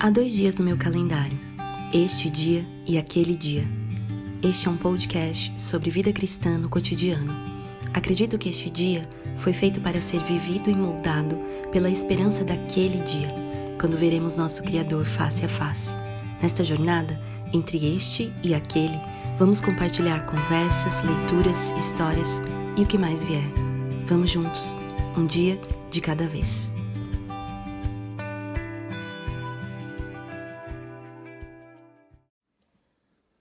Há 2 dias no meu calendário, este dia e aquele dia. Este é um podcast sobre vida cristã no cotidiano. Acredito que este dia foi feito para ser vivido e moldado pela esperança daquele dia, quando veremos nosso Criador face a face. Nesta jornada, entre este e aquele, vamos compartilhar conversas, leituras, histórias e o que mais vier. Vamos juntos, um dia de cada vez.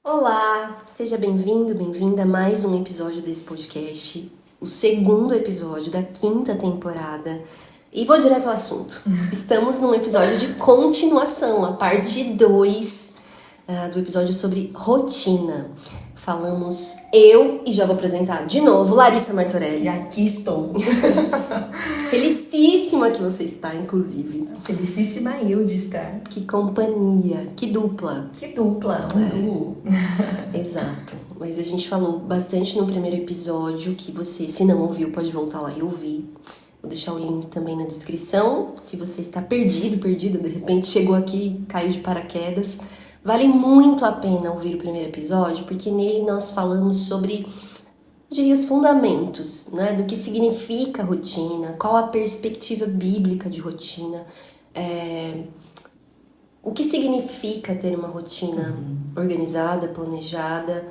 Olá, seja bem-vindo, bem-vinda a mais um episódio desse podcast, o segundo episódio da 5ª temporada. E vou direto ao assunto. Estamos num episódio de continuação, a parte 2 do episódio sobre rotina. Falamos e já vou apresentar de novo, Larissa Martorelli. Aqui estou. Felicíssima que você está, inclusive. Felicíssima eu de estar. Que companhia, que dupla. Que dupla, duo. Exato. Mas a gente falou bastante no primeiro episódio, que você, se não ouviu, pode voltar lá e ouvir. Vou deixar o link também na descrição. Se você está perdida, de repente chegou aqui, caiu de paraquedas. Vale muito a pena ouvir o primeiro episódio, porque nele nós falamos sobre, eu diria, os fundamentos, né? Do que significa rotina, qual a perspectiva bíblica de rotina, o que significa ter uma rotina organizada, planejada,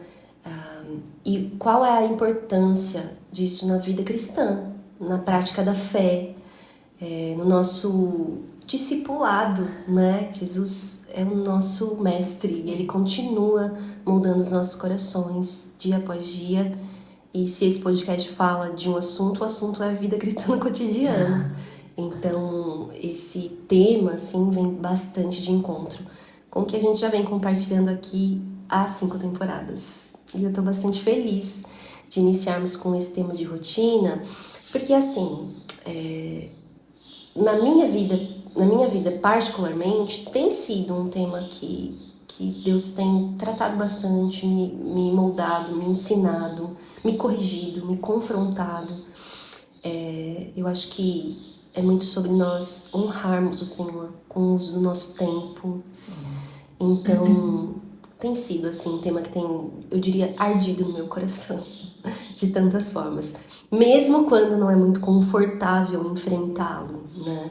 e qual é a importância disso na vida cristã, na prática da fé, no nosso discipulado, né? Jesus é o nosso mestre e ele continua moldando os nossos corações dia após dia. E se esse podcast fala de um assunto, o assunto é a vida cristã no cotidiano. Então, esse tema, assim, vem bastante de encontro com o que a gente já vem compartilhando aqui há 5 temporadas. E eu tô bastante feliz de iniciarmos com esse tema de rotina, porque, assim, na minha vida particularmente, tem sido um tema que Deus tem tratado bastante, me moldado, me ensinado, me corrigido, me confrontado. Eu acho que é muito sobre nós honrarmos o Senhor com o uso do nosso tempo. Sim. Então, tem sido assim um tema que tem, eu diria, ardido no meu coração de tantas formas. Mesmo quando não é muito confortável enfrentá-lo, né?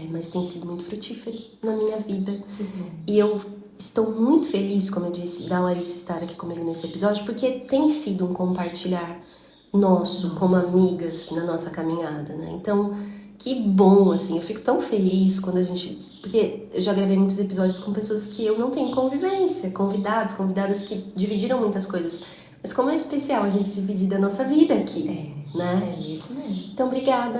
Mas tem sido muito frutífero na minha vida. Sim. E eu estou muito feliz, como eu disse, da Larissa estar aqui comigo nesse episódio, porque tem sido um compartilhar nosso como amigas na nossa caminhada, né? Então, que bom, assim, eu fico tão feliz quando a gente... Porque eu já gravei muitos episódios com pessoas que eu não tenho convivência, convidadas que dividiram muitas coisas. Mas como é especial a gente dividir da nossa vida aqui, né? É isso mesmo. Então, obrigada,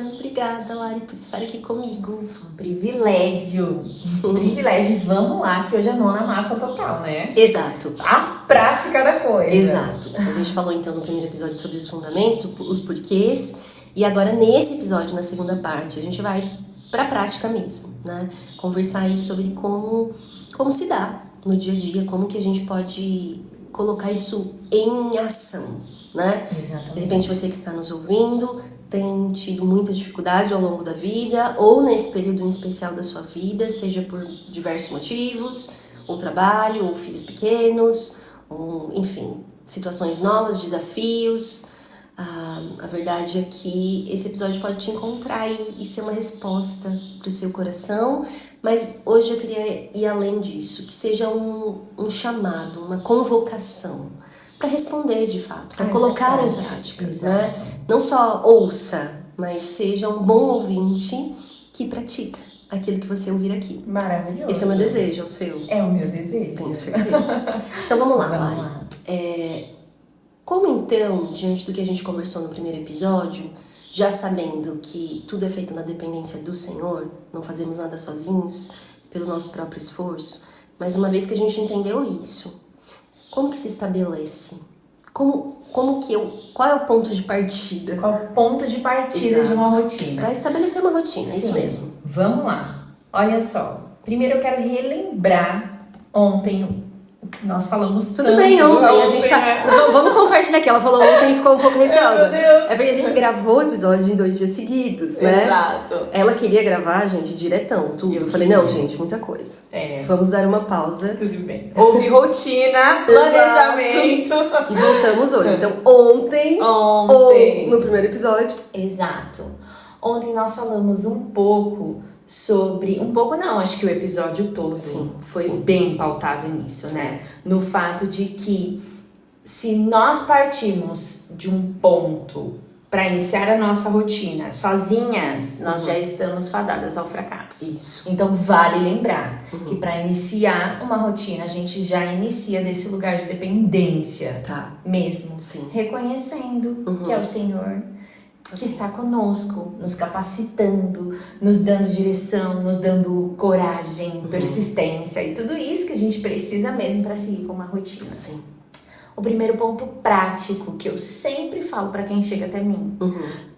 Lari, por estar aqui comigo. Um privilégio. Privilégio. Vamos lá, que hoje é mão na massa total, né? Exato. A prática da coisa. Exato. A gente falou, então, no primeiro episódio sobre os fundamentos, os porquês. E agora, nesse episódio, na segunda parte, a gente vai pra prática mesmo, né? Conversar aí sobre como se dá no dia a dia, como que a gente pode colocar isso em ação, né? Exatamente. De repente você que está nos ouvindo tem tido muita dificuldade ao longo da vida ou nesse período em especial da sua vida, seja por diversos motivos, ou trabalho, ou filhos pequenos, ou enfim, situações novas, desafios. A verdade é que esse episódio pode te encontrar e ser uma resposta para o seu coração. Mas hoje eu queria ir além disso, que seja um chamado, uma convocação para responder de fato, para colocar em prática, né? Não só ouça, mas seja um bom ouvinte que pratica aquilo que você ouvir aqui. Maravilhoso. Esse é o meu desejo, é o seu? É o meu desejo. Tenho certeza. Então vamos lá, Lari. Como então, diante do que a gente conversou no primeiro episódio, já sabendo que tudo é feito na dependência do Senhor, não fazemos nada sozinhos, pelo nosso próprio esforço, mas uma vez que a gente entendeu isso, como que se estabelece? Qual é o ponto de partida? Qual o ponto de partida de uma rotina? Para estabelecer uma rotina, Sim. isso mesmo. Vamos lá. Olha só. Primeiro eu quero relembrar ontem Nós falamos Tudo tanto bem, ontem a gente tá. né? Vamos compartilhar aqui. Ela falou ontem e ficou um pouco receosa. Meu Deus. É porque a gente gravou o episódio em 2 dias seguidos, né? Exato. Ela queria gravar, gente, diretão, tudo. Eu falei, não, gente, muita coisa. Vamos dar uma pausa. Tudo bem. Houve rotina, planejamento. E voltamos hoje. Então, ontem. Ou no primeiro episódio. Exato. Ontem nós falamos um pouco sobre... Um pouco não, acho que o episódio todo foi bem pautado nisso, né? No fato de que se nós partirmos de um ponto para iniciar a nossa rotina sozinhas, nós já estamos fadadas ao fracasso. Isso. Então vale lembrar que para iniciar uma rotina, a gente já inicia desse lugar de dependência mesmo. Sim. Reconhecendo que é o Senhor que está conosco, nos capacitando, nos dando direção, nos dando coragem, persistência e tudo isso que a gente precisa mesmo para seguir com uma rotina. Sim. O primeiro ponto prático que eu sempre falo para quem chega até mim,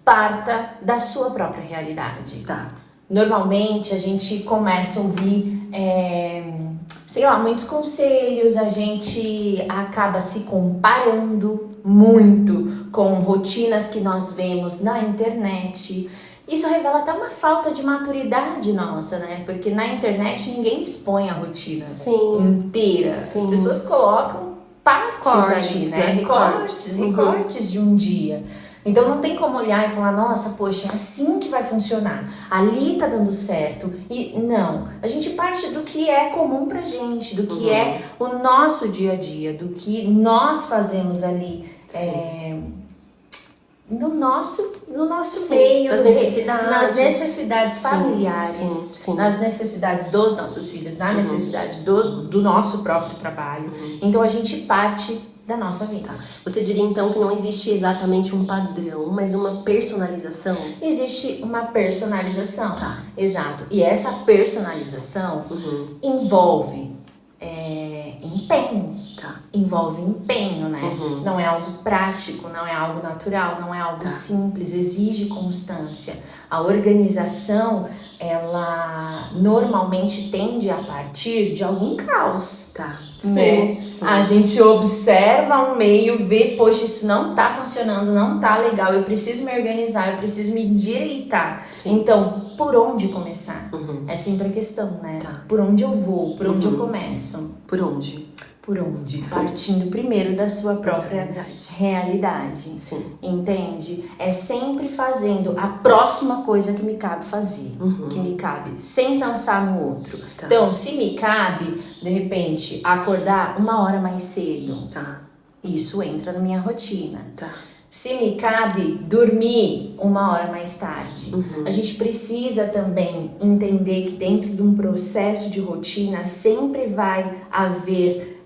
parta da sua própria realidade. Normalmente a gente começa a ouvir, muitos conselhos, a gente acaba se comparando muito com rotinas que nós vemos na internet. Isso revela até uma falta de maturidade nossa, né? Porque na internet ninguém expõe a rotina inteira. Sim. As pessoas colocam partes ali, né? Recortes de um dia. Então não tem como olhar e falar, nossa, poxa, é assim que vai funcionar. Ali tá dando certo. E não, a gente parte do que é comum pra gente, do que é o nosso dia a dia, do que nós fazemos ali no nosso meio, das necessidades. nas necessidades familiares, nas necessidades dos nossos filhos, na necessidade do nosso próprio trabalho. Então a gente parte da nossa vida. Você diria então que não existe exatamente um padrão, mas uma personalização? Existe uma personalização. Exato. E essa personalização envolve empenho. Envolve empenho, né? Não é algo prático, não é algo natural, não é algo simples, exige constância. A organização, ela normalmente tende a partir de algum caos. Sim. A gente observa um meio, vê, poxa, isso não tá funcionando, não tá legal, eu preciso me organizar, eu preciso me endireitar. Então, por onde começar? É sempre a questão, né? Por onde eu vou? Por onde eu começo? Por onde? Por onde? Partindo primeiro da sua própria realidade. Entende? É sempre fazendo a próxima coisa que me cabe fazer. Que me cabe, sem pensar no outro. Então, se me cabe, de repente, acordar 1 hora mais cedo. Isso entra na minha rotina. Se me cabe, dormir 1 hora mais tarde. A gente precisa também entender que dentro de um processo de rotina sempre vai haver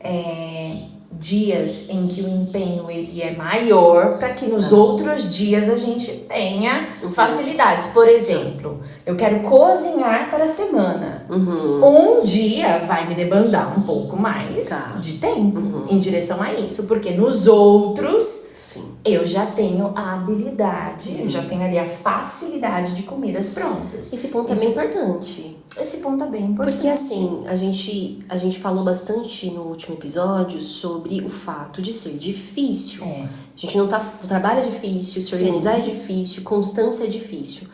dias em que o empenho ele é maior para que nos outros dias a gente tenha facilidades. Por exemplo, eu quero cozinhar para a semana. Um dia vai me demandar um pouco mais de tempo em direção a isso, porque nos outros eu já tenho a habilidade, eu já tenho ali a facilidade de comidas prontas. Esse ponto é bem importante. Esse ponto é bem importante. Porque assim, a gente falou bastante no último episódio sobre o fato de ser difícil. A gente não o trabalho é difícil, se organizar é difícil, constância é difícil.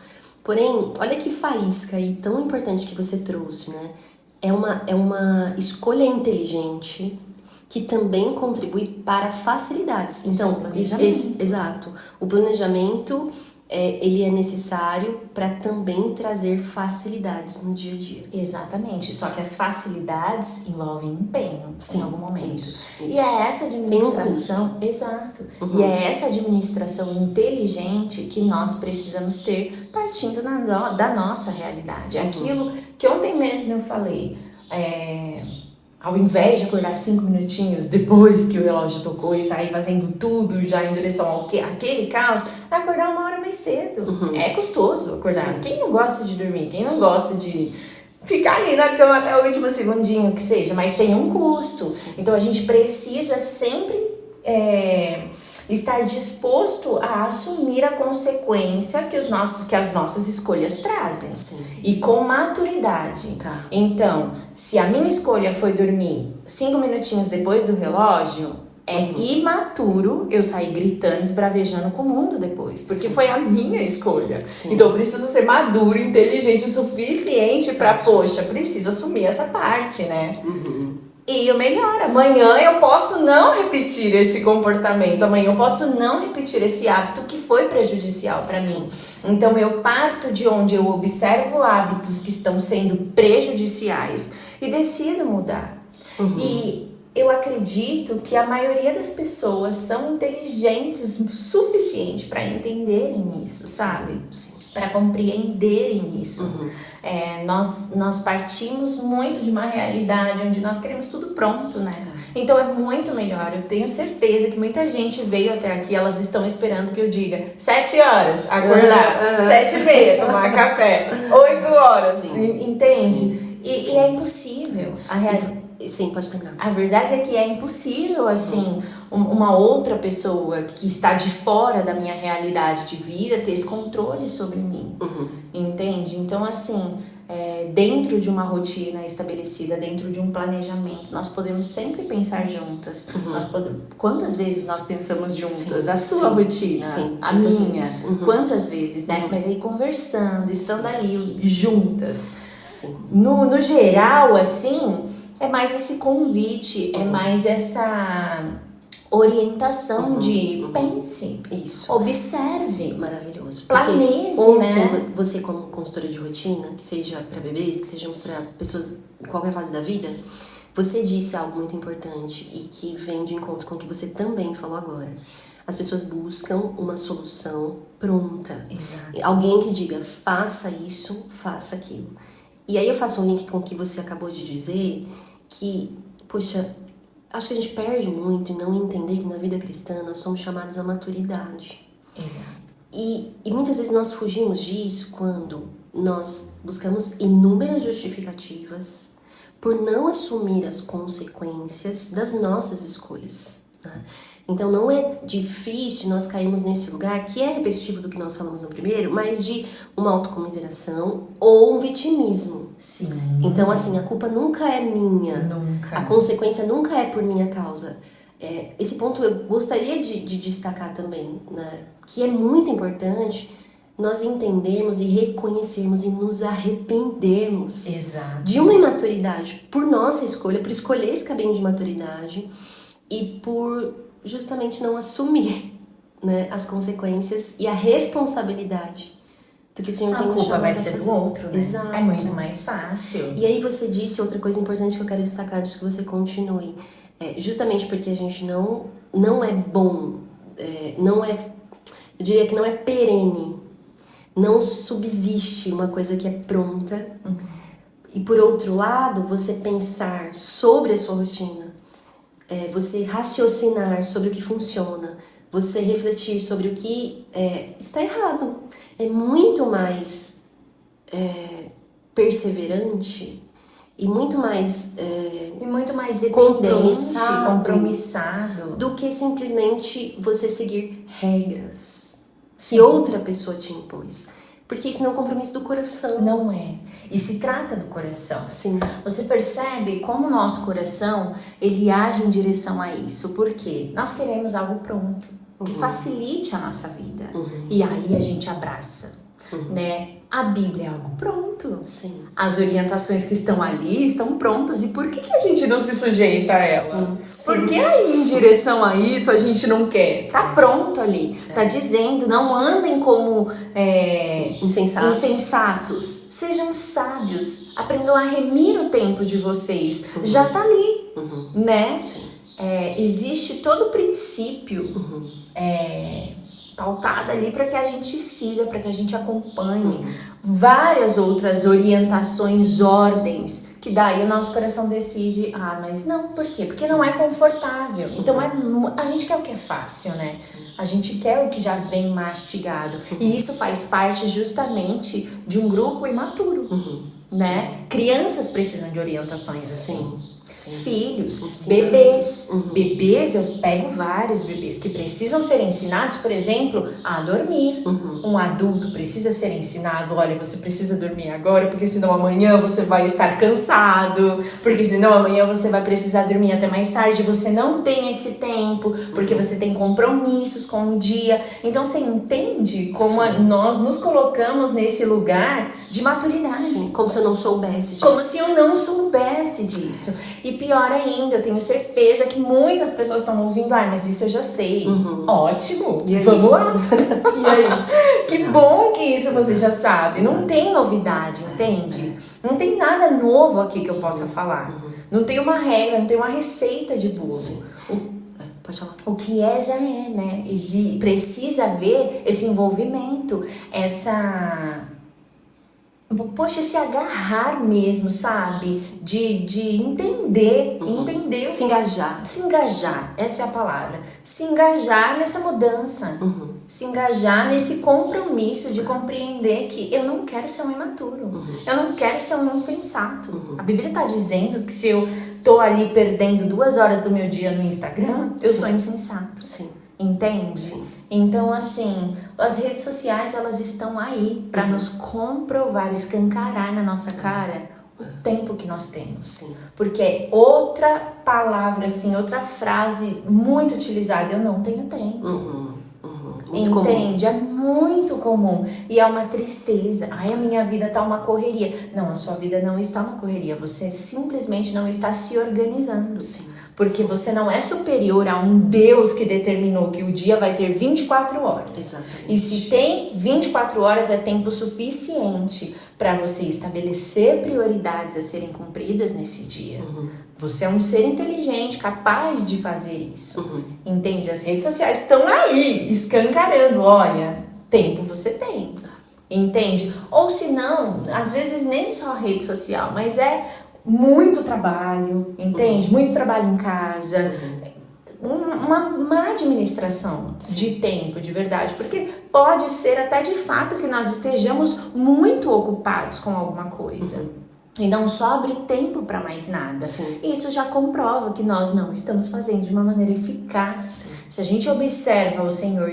Porém, olha que faísca aí tão importante que você trouxe, né? É uma escolha inteligente que também contribui para facilidades. Então, exato. O planejamento ele é necessário para também trazer facilidades no dia a dia. Exatamente. Só que as facilidades envolvem empenho em algum momento. Isso. E é essa administração, exato. E é essa administração inteligente que nós precisamos ter partindo da nossa realidade. Aquilo que ontem mesmo eu falei, ao invés de acordar 5 minutinhos depois que o relógio tocou e sair fazendo tudo já em direção àquele caos, é acordar 1 hora mais cedo. É custoso acordar. Quem não gosta de dormir? Quem não gosta de ficar ali na cama até o último segundinho que seja? Mas tem um custo. Então a gente precisa sempre estar disposto a assumir a consequência que as nossas escolhas trazem. Sim. E com maturidade. Tá. Então, se a minha escolha foi dormir 5 minutinhos depois do relógio, é imaturo eu sair gritando, esbravejando com o mundo depois. Porque foi a minha escolha. Sim. Então eu preciso ser maduro, inteligente o suficiente pra, poxa, preciso assumir essa parte, né? E o melhor, amanhã eu posso não repetir esse comportamento, amanhã eu posso não repetir esse hábito que foi prejudicial para mim. Então eu parto de onde eu observo hábitos que estão sendo prejudiciais e decido mudar. E eu acredito que a maioria das pessoas são inteligentes o suficiente para entenderem isso, sabe? Para compreenderem isso. Nós partimos muito de uma realidade onde nós queremos tudo pronto, né? Então é muito melhor. Eu tenho certeza que muita gente veio até aqui, elas estão esperando que eu diga 7 horas, acordar, 7h30, tomar café, 8 horas, entende? E é impossível. Sim, pode terminar. A verdade é que é impossível, assim, uma outra pessoa que está de fora da minha realidade de vida ter esse controle sobre mim, entende? Então, assim, dentro de uma rotina estabelecida, dentro de um planejamento, nós podemos sempre pensar juntas. Quantas vezes nós pensamos juntas? A sua rotina, a minha, quantas vezes, né? Mas aí conversando, estando ali juntas. No geral, assim, é mais esse convite, é mais essa orientação de pense, observe, maravilhoso, planeje, né? Você como consultora de rotina, que seja para bebês, que sejam para pessoas em qualquer fase da vida, você disse algo muito importante e que vem de encontro com o que você também falou agora. As pessoas buscam uma solução pronta. Exato. Alguém que diga, faça isso, faça aquilo. E aí eu faço um link com o que você acabou de dizer, que, poxa, acho que a gente perde muito em não entender que na vida cristã nós somos chamados à maturidade. Exato. E muitas vezes nós fugimos disso quando nós buscamos inúmeras justificativas por não assumir as consequências das nossas escolhas, né? Então não é difícil nós cairmos nesse lugar que é repetitivo do que nós falamos no primeiro, mas de uma autocomiseração ou um vitimismo. Sim. Então assim, a culpa nunca é minha. Nunca. A consequência nunca é por minha causa. Esse ponto eu gostaria de destacar também, né? Que é muito importante nós entendermos e reconhecermos e nos arrependermos. Exato. De uma imaturidade por nossa escolha, por escolher esse caminho de maturidade e por justamente não assumir, né, as consequências e a responsabilidade do que o Senhor tem nos chamado a fazer. A culpa vai ser do outro, né? Exato. É muito mais fácil. E aí você disse outra coisa importante que eu quero destacar antes que você continue. Justamente porque a gente não é bom, eu diria que não é perene, não subsiste uma coisa que é pronta. E por outro lado, você pensar sobre a sua rotina, você raciocinar sobre o que funciona, você refletir sobre o que está errado. É muito mais perseverante e muito mais compromissado do que simplesmente você seguir regras que outra pessoa te impôs. Porque isso não é um compromisso do coração. Não é. E se trata do coração. Sim. Você percebe como o nosso coração, ele age em direção a isso. Por quê? Nós queremos algo pronto, que facilite a nossa vida. E aí a gente abraça, né? A Bíblia é algo pronto. Sim. As orientações que estão ali estão prontas. E por que a gente não se sujeita a ela? Sim. Por que aí em direção a isso a gente não quer? Tá pronto ali. Tá dizendo, não andem como insensatos. Sejam sábios. Aprendam a remir o tempo de vocês. Já tá ali, né? Sim. Existe todo o princípio pautado ali para que a gente siga, para que a gente acompanhe várias outras orientações, ordens, que daí o nosso coração decide, mas não, por quê? Porque não é confortável. Então a gente quer o que é fácil, né? A gente quer o que já vem mastigado. E isso faz parte justamente de um grupo imaturo, né? Crianças precisam de orientações assim. Sim. Filhos, Ensinando. bebês. Bebês, eu pego vários bebês que precisam ser ensinados, por exemplo, a dormir. Um adulto precisa ser ensinado, olha, você precisa dormir agora, porque senão amanhã você vai estar cansado, porque senão amanhã você vai precisar dormir até mais tarde, você não tem esse tempo, porque você tem compromissos com o dia. Então você entende como nós nos colocamos nesse lugar de maturidade. Sim, como se eu não soubesse disso. Como se eu não soubesse disso. E pior ainda, eu tenho certeza que muitas pessoas estão ouvindo, mas isso eu já sei. Ótimo, vamos lá. E aí? Que bom que isso você já sabe. Não tem novidade, entende? Não tem nada novo aqui que eu possa falar. Não tem uma regra, não tem uma receita de bolo. Sim. Pode falar. O que já é, né? Precisa haver esse envolvimento, esse agarrar mesmo, sabe? De entender Se engajar. Se engajar, essa é a palavra. Se engajar nessa mudança. Se engajar nesse compromisso de compreender que eu não quero ser um imaturo. Eu não quero ser um insensato. A Bíblia está dizendo que se eu tô ali perdendo 2 horas do meu dia no Instagram, eu sou insensato. Sim. Entende? Sim. Então, assim, as redes sociais, elas estão aí para nos comprovar, escancarar na nossa cara o tempo que nós temos. Sim. Porque é outra palavra, assim, outra frase muito utilizada, eu não tenho tempo. Muito Entende? comum. É muito comum. E é uma tristeza. A minha vida tá uma correria. Não, a sua vida não está uma correria. Você simplesmente não está se organizando. Sim. Porque você não é superior a um Deus que determinou que o dia vai ter 24 horas. Exatamente. E se tem 24 horas, é tempo suficiente para você estabelecer prioridades a serem cumpridas nesse dia. Você é um ser inteligente, capaz de fazer isso. Entende? As redes sociais estão aí, escancarando. Olha, tempo você tem. Entende? Ou se não, às vezes nem só a rede social, mas é muito trabalho, entende? Muito trabalho em casa. Uma má administração de tempo, de verdade. Porque pode ser até de fato que nós estejamos muito ocupados com alguma coisa. E não sobre tempo para mais nada. Isso já comprova que nós não estamos fazendo de uma maneira eficaz. Se a gente observa o Senhor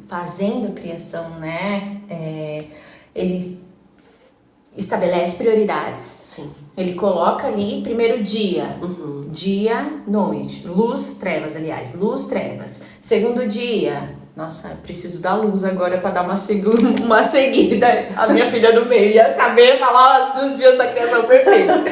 fazendo a criação, né? Ele estabelece prioridades. Ele coloca ali, primeiro dia, dia, noite, luz, trevas, aliás, luz, trevas. Segundo dia, nossa, preciso da luz agora para dar uma seguida. A minha filha do meio ia saber falar dos dias da criação perfeita.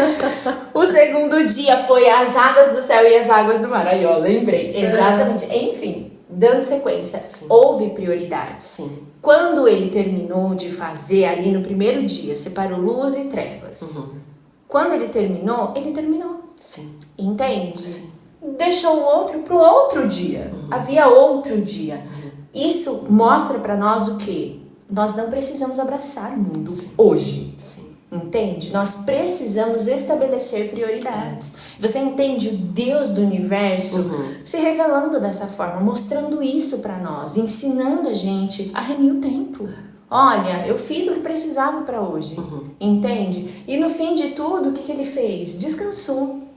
O segundo dia foi as águas do céu e as águas do mar. Aí, ó, lembrei. Exatamente. Enfim, dando sequência, houve prioridades. Quando ele terminou de fazer ali no primeiro dia, separou luz e trevas. Quando ele terminou, Entende? Deixou o outro pro outro dia. Havia outro dia. Isso mostra para nós o quê? Nós não precisamos abraçar o mundo hoje. Entende? Nós precisamos estabelecer prioridades. Você entende o Deus do universo se revelando dessa forma, mostrando isso para nós, ensinando a gente a remir o tempo. Olha, eu fiz o que precisava para hoje. Entende? E no fim de tudo, o que ele fez? Descansou.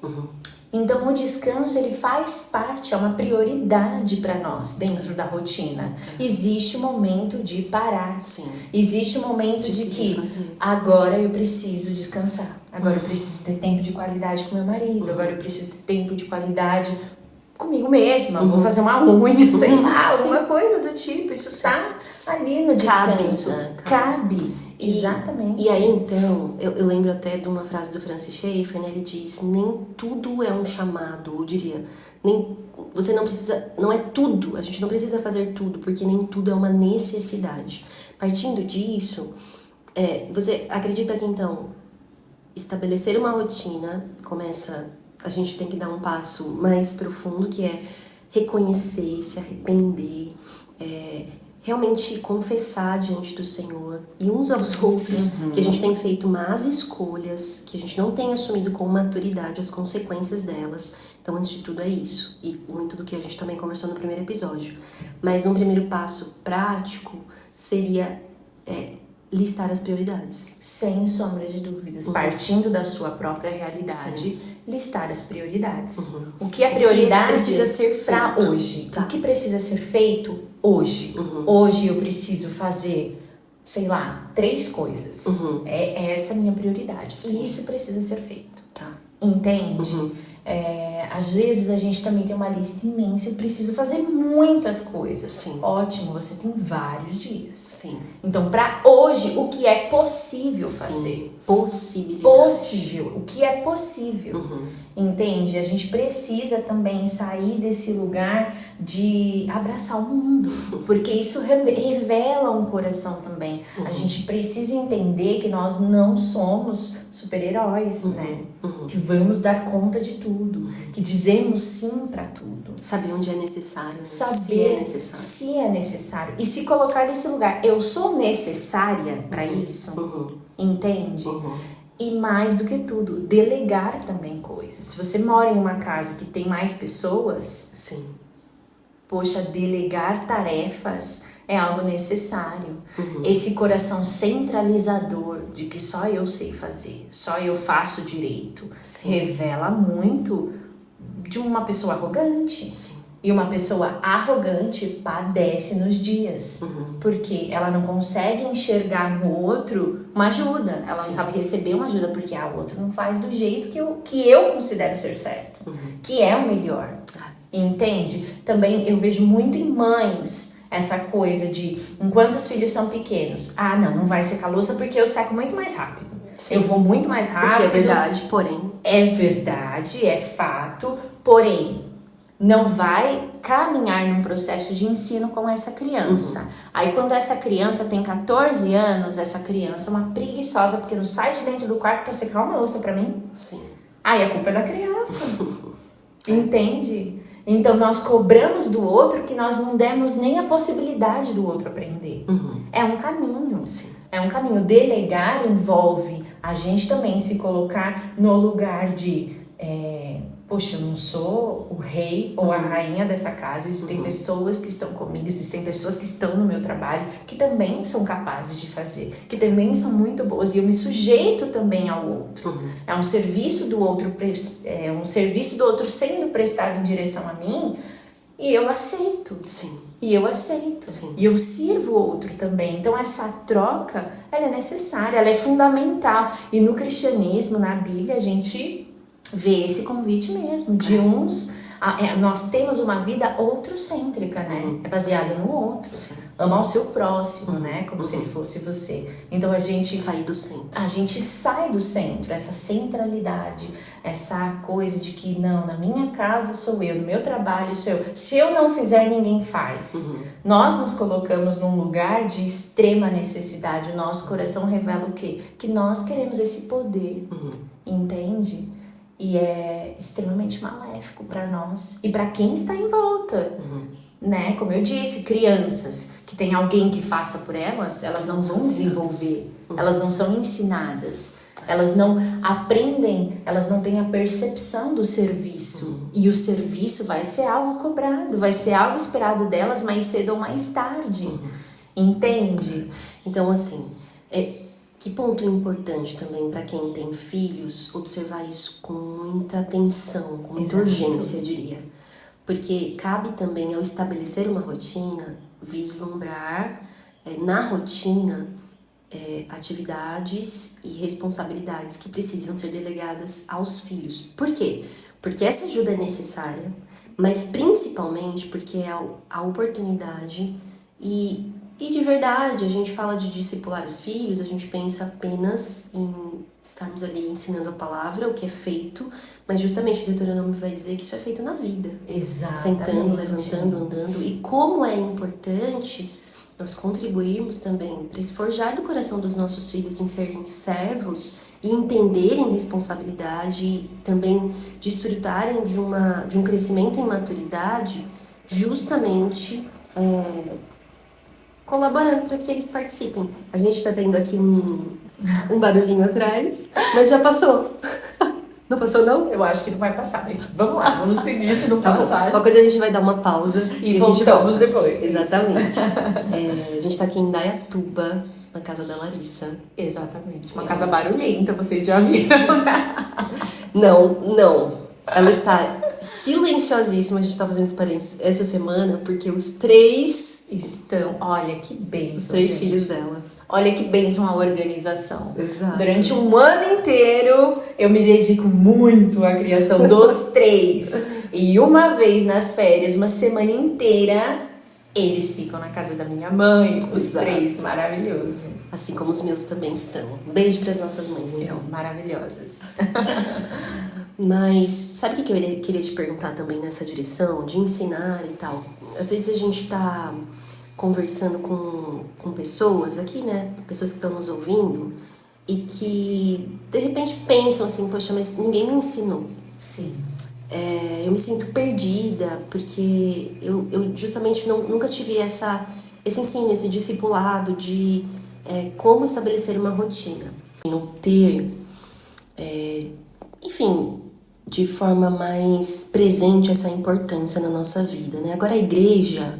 Então o descanso, ele faz parte, é uma prioridade para nós dentro da rotina. Existe um momento de parar. Existe um momento de que agora eu preciso descansar. Agora eu preciso ter tempo de qualidade com meu marido. Agora eu preciso ter tempo de qualidade comigo mesma. Vou fazer uma unha, sei lá, alguma coisa do tipo. Isso está ali no descanso. Cabe. Exatamente. E aí, então, eu lembro até de uma frase do Francis Schaeffer, né? Ele diz, nem tudo é um chamado, eu diria, você não precisa, não é tudo, a gente não precisa fazer tudo, porque nem tudo é uma necessidade. Partindo disso, você acredita que, então, estabelecer uma rotina, a gente tem que dar um passo mais profundo, que é reconhecer, se arrepender, realmente confessar diante do Senhor e uns aos outros que a gente tem feito más escolhas, que a gente não tem assumido com maturidade as consequências delas. Então, antes de tudo, é isso. E muito do que a gente também conversou no primeiro episódio. Mas um primeiro passo prático seria listar as prioridades. Sem sombra de dúvidas. Partindo da sua própria realidade listar as prioridades. O que é prioridade precisa ser para feito. hoje. O que precisa ser feito hoje. Hoje eu preciso fazer, sei lá, 3 coisas. É essa a minha prioridade. E isso precisa ser feito. Entende? Às vezes a gente também tem uma lista imensa. Eu preciso fazer muitas coisas. Ótimo, você tem vários dias. Então, para hoje, o que é possível fazer? Possível. O que é possível. Entende? A gente precisa também sair desse lugar de abraçar o mundo, porque isso revela um coração também. A gente precisa entender que nós não somos super-heróis, né? Que vamos dar conta de tudo, que dizemos sim para tudo. Saber onde é necessário, né? Saber se é necessário. E se colocar nesse lugar, eu sou necessária para isso? Entende? E mais do que tudo, delegar também coisas. Se você mora em uma casa que tem mais pessoas, poxa, delegar tarefas é algo necessário. Esse coração centralizador de que só eu sei fazer, só eu faço direito, revela muito de uma pessoa arrogante. E uma pessoa arrogante padece nos dias. Porque ela não consegue enxergar no outro uma ajuda. Ela não sabe receber uma ajuda porque o outro não faz do jeito que eu considero ser certo. Que é o melhor. Entende? Também eu vejo muito em mães essa coisa de, enquanto os filhos são pequenos, não vai secar a louça porque eu seco muito mais rápido. Eu vou muito mais rápido. Porque é verdade, porém. É verdade, é fato, porém não vai caminhar num processo de ensino com essa criança. Aí quando essa criança tem 14 anos, essa criança é uma preguiçosa porque não sai de dentro do quarto para secar uma louça para mim. Aí a culpa é da criança. Entende? Então nós cobramos do outro que nós não demos nem a possibilidade do outro aprender. É um caminho. É um caminho. Delegar envolve a gente também se colocar no lugar de poxa, eu não sou o rei ou a rainha dessa casa. Existem pessoas que estão comigo, existem pessoas que estão no meu trabalho que também são capazes de fazer, que também são muito boas, e eu me sujeito também ao outro. É um serviço do outro, sendo prestado em direção a mim, e eu aceito. E eu aceito. E eu sirvo o outro também. Então essa troca, ela é necessária, ela é fundamental. E no cristianismo, na Bíblia, a gente vê esse convite mesmo, de uns... nós temos uma vida outrocêntrica, né? É baseada no outro. Amar o seu próximo, né? Como se ele fosse você. Então a gente... Sair do centro. A gente sai do centro, essa centralidade, essa coisa de que, não, na minha casa sou eu, no meu trabalho sou eu. Se eu não fizer, ninguém faz. Nós nos colocamos num lugar de extrema necessidade. O nosso coração revela o quê? Que nós queremos esse poder. Entende? E é extremamente maléfico para nós e para quem está em volta, né? Como eu disse, crianças que tem alguém que faça por elas, elas não vão desenvolver, elas não são ensinadas, elas não aprendem, elas não têm a percepção do serviço. E o serviço vai ser algo cobrado, vai ser algo esperado delas mais cedo ou mais tarde. Entende? Então, assim, que ponto importante também para quem tem filhos observar isso com muita atenção, com muita urgência, eu diria. Porque cabe também, ao estabelecer uma rotina, vislumbrar na rotina atividades e responsabilidades que precisam ser delegadas aos filhos. Por quê? Porque essa ajuda é necessária, mas principalmente porque é a oportunidade e de verdade, a gente fala de discipular os filhos, a gente pensa apenas em estarmos ali ensinando a palavra, o que é feito, mas justamente Deuteronômio vai dizer que isso é feito na vida. Sentando, levantando, andando. E como é importante nós contribuirmos também para esse forjar do coração dos nossos filhos em serem servos e entenderem responsabilidade e também desfrutarem de um crescimento em maturidade, justamente colaborando para que eles participem. A gente está tendo aqui um barulhinho atrás, mas já passou. Não passou, não? Eu acho que não vai passar, mas vamos lá, vamos seguir se não passar. Qualquer coisa a gente vai dar uma pausa e a gente volta depois. Exatamente. A gente está aqui em Indaiatuba, na casa da Larissa. Exatamente. Uma casa barulhenta, vocês já viram. Não. Ela está silenciosíssima. A gente tá fazendo esse parênteses essa semana porque os 3 estão... Olha que bênção, os 3 filhos dela. Olha que bênção a organização. Exato. Durante um ano inteiro, eu me dedico muito à criação dos 3. E uma vez nas férias, uma semana inteira, eles ficam na casa da minha mãe. Os Exato. 3, maravilhoso. Assim como os meus também estão. Beijo para as nossas mães, então. Maravilhosas. Mas sabe o que eu queria te perguntar também nessa direção? De ensinar e tal. Às vezes a gente tá conversando com pessoas aqui, né? Pessoas que estão nos ouvindo e que de repente pensam assim, poxa, mas ninguém me ensinou. Sim. Eu me sinto perdida porque eu justamente nunca tive esse ensino, esse discipulado de como estabelecer uma rotina. Não ter, enfim, de forma mais presente essa importância na nossa vida, né? Agora a igreja,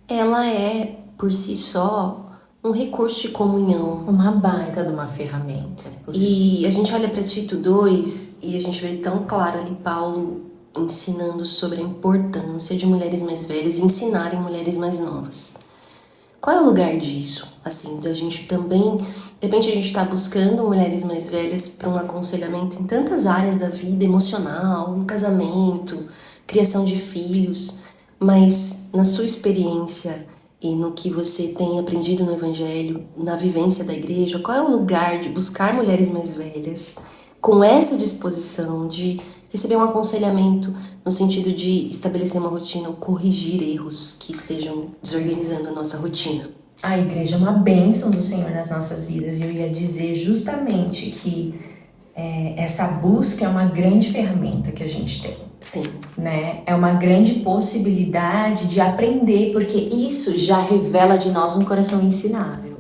ela é, por si só, um recurso de comunhão. Uma baita de uma ferramenta. E a gente olha para Tito 2 e a gente vê tão claro ali Paulo ensinando sobre a importância de mulheres mais velhas ensinarem mulheres mais novas. Qual é o lugar disso? Assim, da gente também... De repente a gente está buscando mulheres mais velhas para um aconselhamento em tantas áreas da vida, emocional, no casamento, criação de filhos, mas na sua experiência e no que você tem aprendido no Evangelho, na vivência da igreja, qual é o lugar de buscar mulheres mais velhas com essa disposição de receber um aconselhamento no sentido de estabelecer uma rotina ou corrigir erros que estejam desorganizando a nossa rotina? A igreja é uma bênção do Senhor nas nossas vidas e eu ia dizer justamente que essa busca é uma grande ferramenta que a gente tem. Sim. Né? É uma grande possibilidade de aprender, porque isso já revela de nós um coração ensinável.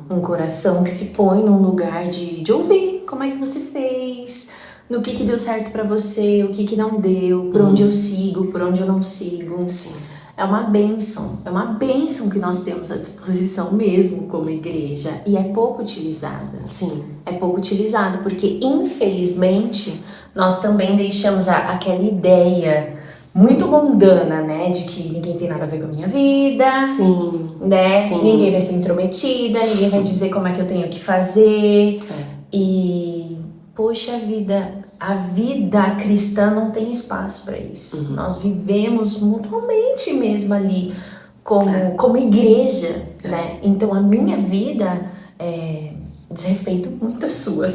Um coração que se põe num lugar de ouvir como é que você fez, no que deu certo pra você, o que não deu, por onde eu sigo, por onde eu não sigo. Sim. É uma bênção que nós temos à disposição mesmo como igreja e é pouco utilizada. Sim. É pouco utilizada porque, infelizmente, nós também deixamos aquela ideia muito mundana, né, de que ninguém tem nada a ver com a minha vida. Sim. Né? Sim. Ninguém vai ser intrometida, ninguém vai dizer como é que eu tenho que fazer. E, poxa vida, a vida cristã não tem espaço para isso. Nós vivemos mutuamente mesmo ali como igreja, né? Então a minha vida diz respeito muito à sua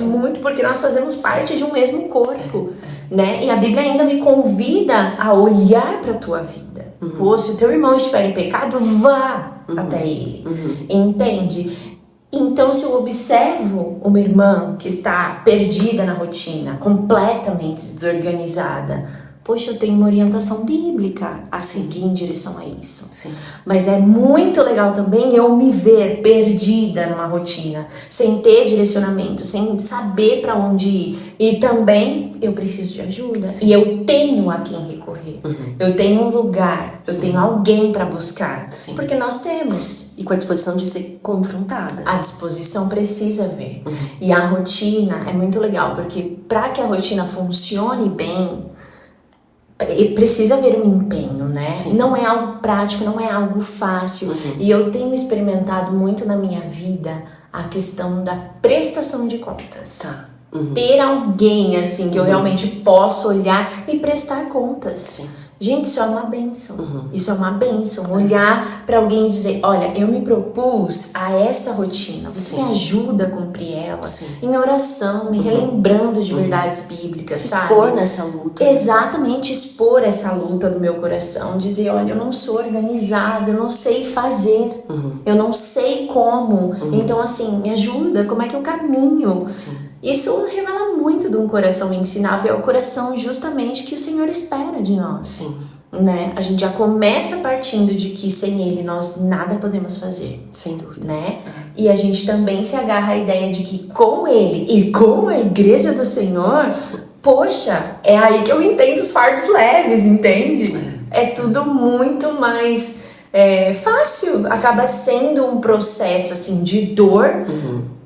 muito, porque nós fazemos parte de um mesmo corpo, né? E a Bíblia ainda me convida a olhar para a tua vida. Pô, se o teu irmão estiver em pecado, vá até ele. Entende? Então, se eu observo uma irmã que está perdida na rotina, completamente desorganizada, poxa, eu tenho uma orientação bíblica a seguir em direção a isso. Sim. Mas é muito legal também eu me ver perdida numa rotina, sem ter direcionamento, sem saber para onde ir. E também eu preciso de ajuda. Sim. E eu tenho a quem recorrer. Eu tenho um lugar, eu tenho alguém para buscar. Sim. Porque nós temos. E com a disposição de ser confrontada. A disposição precisa ver. E a rotina é muito legal, porque para que a rotina funcione bem, precisa haver um empenho, né? Sim. Não é algo prático, não é algo fácil. E eu tenho experimentado muito na minha vida a questão da prestação de contas. Tá. Ter alguém assim que eu realmente posso olhar e prestar contas. Sim. Gente, isso é uma bênção. Isso é uma bênção. Olhar para alguém e dizer, olha, eu me propus a essa rotina. Você me ajuda a cumprir ela. Sim. Em oração, me relembrando de verdades bíblicas, Se sabe? expor nessa luta. Exatamente, expor essa luta do meu coração. Dizer, olha, eu não sou organizada, eu não sei fazer. Eu não sei como. Então, assim, me ajuda. Como é que eu caminho? Sim. Isso revela muito de um coração ensinável. É o coração justamente que o Senhor espera de nós. Sim. Né? A gente já começa partindo de que sem Ele nós nada podemos fazer. Sem dúvidas. Né? E a gente também se agarra à ideia de que com Ele e com a igreja do Senhor, poxa, é aí que eu entendo os fardos leves, entende? É tudo muito mais fácil. Acaba sendo um processo assim de dor,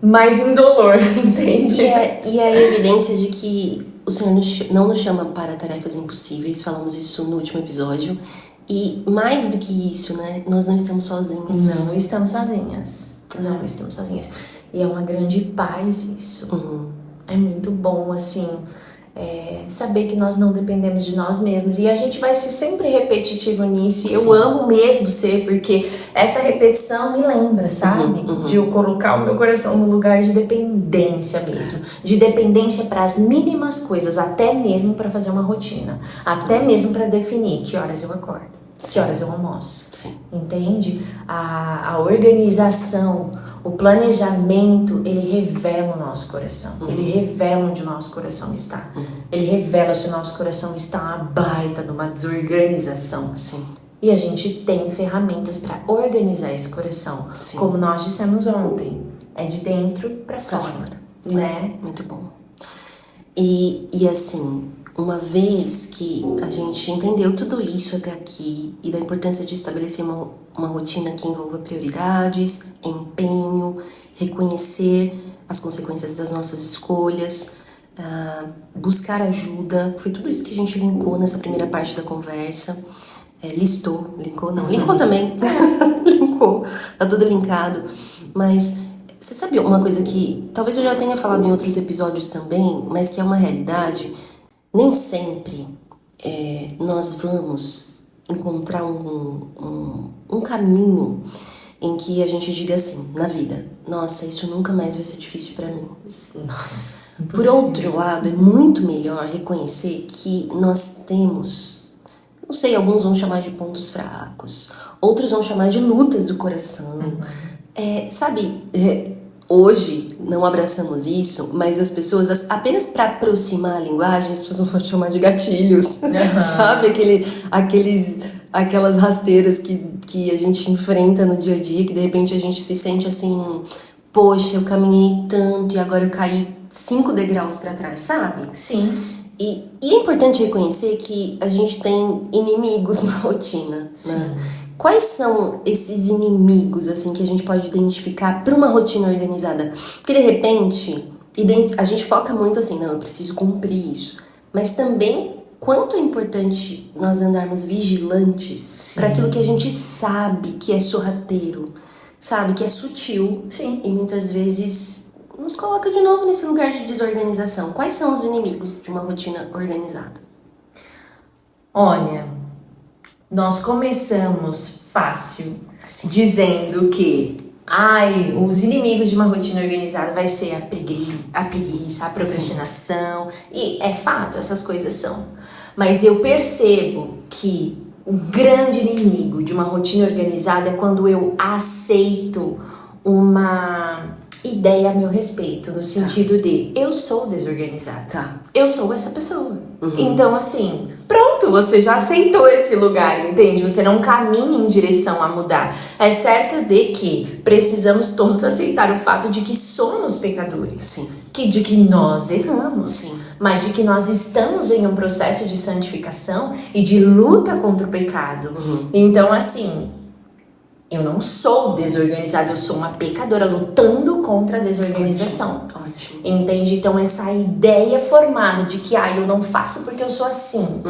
mas indolor, entende? E é a evidência de que o Senhor não nos chama para tarefas impossíveis, falamos isso no último episódio. E mais do que isso, né? Nós não estamos sozinhas. Não estamos sozinhas. Não estamos sozinhas. E é uma grande paz isso. É muito bom, assim, saber que nós não dependemos de nós mesmos. E a gente vai ser sempre repetitivo nisso. E eu amo mesmo ser, porque essa repetição me lembra, sabe? De eu colocar o meu coração no lugar de dependência mesmo. De dependência para as mínimas coisas, até mesmo para fazer uma rotina. Até mesmo para definir que horas eu acordo. Que horas eu almoço. Sim. Entende? A organização, o planejamento, ele revela o nosso coração. Ele revela onde o nosso coração está. Ele revela se o nosso coração está uma baita de uma desorganização. Sim. E a gente tem ferramentas para organizar esse coração. Sim. Como nós dissemos ontem. É de dentro para fora. Né? Muito bom. E assim, uma vez que a gente entendeu tudo isso até aqui e da importância de estabelecer uma rotina que envolva prioridades, empenho, reconhecer as consequências das nossas escolhas, buscar ajuda, foi tudo isso que a gente linkou nessa primeira parte da conversa. Linkou também, linkou, tá tudo linkado, mas você sabe uma coisa que talvez eu já tenha falado em outros episódios também, mas que é uma realidade. Nem sempre nós vamos encontrar um caminho em que a gente diga assim, na vida, nossa, isso nunca mais vai ser difícil pra mim. Nossa. Por outro lado, é muito melhor reconhecer que nós temos, não sei, alguns vão chamar de pontos fracos, outros vão chamar de lutas do coração. Hoje não abraçamos isso, mas as pessoas, apenas para aproximar a linguagem, as pessoas vão chamar de gatilhos, sabe? Aquelas rasteiras que a gente enfrenta no dia a dia, que de repente a gente se sente assim, poxa, eu caminhei tanto e agora eu caí 5 degraus para trás, sabe? Sim. E é importante reconhecer que a gente tem inimigos na rotina, né? Quais são esses inimigos, assim, que a gente pode identificar para uma rotina organizada? Porque, de repente, a gente foca muito assim, não, eu preciso cumprir isso. Mas também, quanto é importante nós andarmos vigilantes para aquilo que a gente sabe que é sorrateiro, sabe, que é sutil. Sim. E muitas vezes nos coloca de novo nesse lugar de desorganização. Quais são os inimigos de uma rotina organizada? Olha, nós começamos fácil dizendo que os inimigos de uma rotina organizada vai ser a preguiça, a procrastinação. E é fato, essas coisas são. Mas eu percebo que o grande inimigo de uma rotina organizada é quando eu aceito uma ideia a meu respeito, no sentido de eu sou desorganizada. Eu sou essa pessoa. Então, assim, pronto, você já aceitou esse lugar, entende? Você não caminha em direção a mudar. É certo de que precisamos todos aceitar o fato de que somos pecadores. De que nós erramos. Mas de que nós estamos em um processo de santificação e de luta contra o pecado. Então, assim, eu não sou desorganizada, eu sou uma pecadora lutando contra a desorganização. Ótimo. Entende? Então essa ideia formada de que eu não faço porque eu sou assim,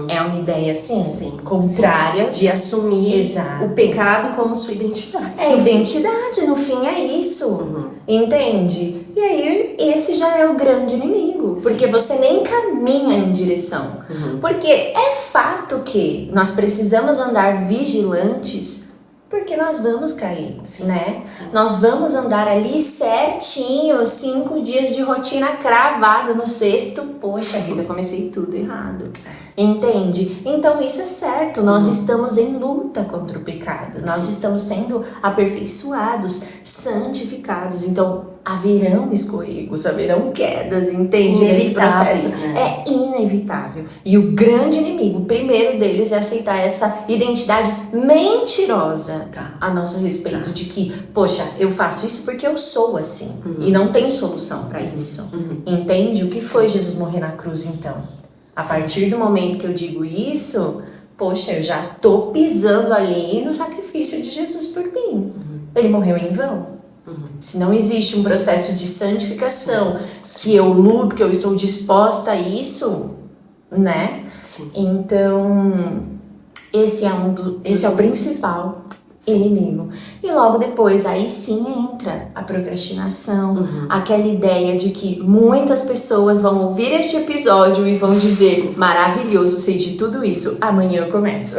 é uma ideia assim, contrária. De assumir o pecado como sua identidade. É identidade, no fim é isso. Entende? E aí esse já é o grande inimigo, porque você nem caminha em direção. Porque é fato que nós precisamos andar vigilantes, porque nós vamos cair, né? Nós vamos andar ali certinho, 5 dias de rotina cravado no 6º. Poxa vida, comecei tudo errado. Entende? Então isso é certo, nós estamos em luta contra o pecado. Nós estamos sendo aperfeiçoados, santificados. Então haverão escorregos, haverão quedas, entende? Nesse processo, né? É inevitável. E o grande inimigo, o primeiro deles, é aceitar essa identidade mentirosa a nosso respeito, de que, poxa, eu faço isso porque eu sou assim, e não tem solução para isso. Entende? O que foi Jesus morrer na cruz, então? A partir do momento que eu digo isso, poxa, eu já tô pisando ali no sacrifício de Jesus por mim. Ele morreu em vão. Se não existe um processo de santificação, que eu luto, que eu estou disposta a isso, né? Sim. Então, esse é o principal inimigo. E logo depois, aí sim entra a procrastinação, aquela ideia de que muitas pessoas vão ouvir este episódio e vão dizer: maravilhoso, sei de tudo isso, amanhã eu começo.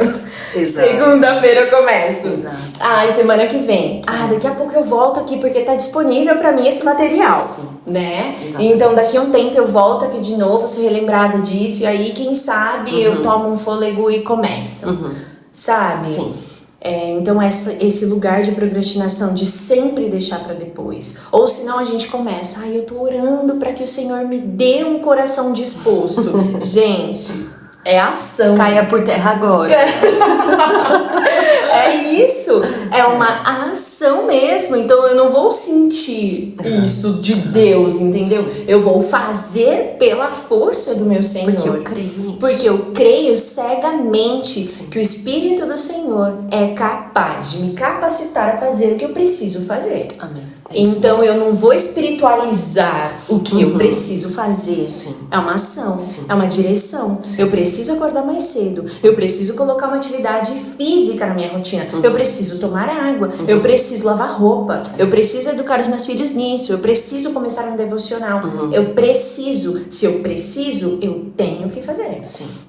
Exato. Segunda-feira eu começo. Exato. Semana que vem. Daqui a pouco eu volto aqui porque tá disponível pra mim esse material. Sim, né? Exatamente. Então daqui a um tempo eu volto aqui de novo, sou relembrada disso, e aí quem sabe eu tomo um fôlego e começo. Sabe? Sim. Então esse lugar de procrastinação, de sempre deixar pra depois. Ou senão a gente começa: eu tô orando pra que o Senhor me dê um coração disposto. Gente, é ação. Caia por terra agora. É isso, é uma ação mesmo. Então eu não vou sentir isso de Deus, entendeu? Eu vou fazer pela força do meu Senhor. Porque eu creio nisso. Porque eu creio cegamente que o Espírito do Senhor é capaz de me capacitar a fazer o que eu preciso fazer. Amém. Então eu não vou espiritualizar o que eu preciso fazer. É uma ação, é uma direção. Eu preciso acordar mais cedo, eu preciso colocar uma atividade física na minha rotina, eu preciso tomar água, eu preciso lavar roupa, eu preciso educar os meus filhos nisso, eu preciso começar um devocional, eu preciso, se eu preciso, eu tenho que fazer.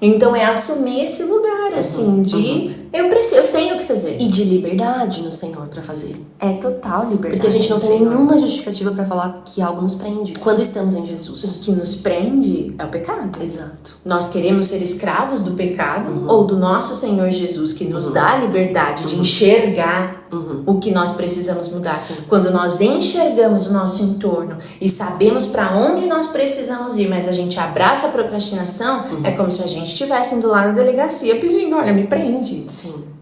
Então é assumir esse lugar assim de eu tenho que fazer. E de liberdade no Senhor pra fazer. É total liberdade. Porque a gente não tem nenhuma justificativa pra falar que algo nos prende quando estamos em Jesus. O que nos prende é o pecado. Exato. Nós queremos ser escravos do pecado ou do nosso Senhor Jesus, que nos dá a liberdade de enxergar o que nós precisamos mudar. Quando nós enxergamos o nosso entorno e sabemos para onde nós precisamos ir, mas a gente abraça a procrastinação, é como se a gente estivesse indo lá na delegacia pedindo: olha, me prende.